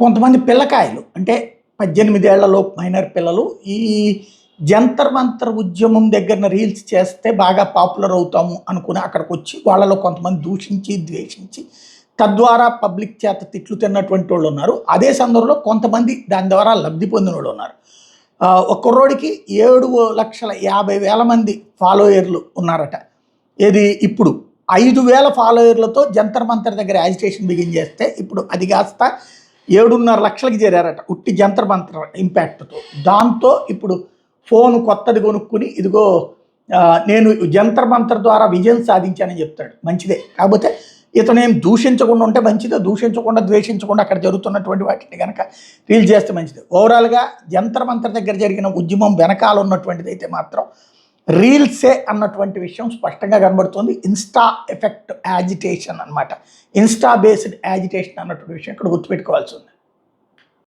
కొంతమంది పిల్లకాయలు అంటే 18 ఏళ్లలోపు మైనర్ పిల్లలు ఈ జంతర్ మంతర్ ఉద్యమం దగ్గర రీల్స్ చేస్తే బాగా పాపులర్ అవుతాము అనుకుని అక్కడికొచ్చి వాళ్ళలో కొంతమంది దూషించి, ద్వేషించి తద్వారా పబ్లిక్ చేత తిట్లు తిన్నటువంటి వాళ్ళున్నారు. అదే సందర్భంలో కొంతమంది దాని ద్వారా లబ్ధి పొందినోళ్ళున్నారు. ఒక కుర్రోడికి 7,50,000 మంది ఫాలోయర్లు ఉన్నారట. ఏది ఇప్పుడు 5,000 ఫాలోయర్లతో జంతర్ మంతర్ దగ్గర యాజిటేషన్ బిగిన్ చేస్తే ఇప్పుడు అది కాస్త 7.5 లక్షలకి చేరారట ఉట్టి జంతర్ మంతర్ ఇంపాక్ట్తో. దాంతో ఇప్పుడు ఫోన్ కొత్తది కొనుక్కుని ఇదిగో నేను జంతర్ మంతర్ ద్వారా విజయం సాధించానని చెప్తాడు. మంచిదే, కాకపోతే ఇతను ఏం దూషించకుండా ఉంటే మంచిదే, దూషించకుండా ద్వేషించకుండా అక్కడ జరుగుతున్నటువంటి వాటిని కనుక రీల్ చేస్తే మంచిది. ఓవరాల్గా జంతర్ మంతర్ దగ్గర జరిగిన ఉద్యమం వెనకాల ఉన్నటువంటిది అయితే మాత్రం రీల్సే అన్నటువంటి విషయం స్పష్టంగా కనబడుతుంది. ఇన్స్టా ఎఫెక్ట్ యాజిటేషన్ అనమాట. ఇన్స్టా బేస్డ్ యాజిటేషన్ అన్నటువంటి విషయం ఇక్కడ గుర్తుపెట్టుకోవాల్సి ఉంది.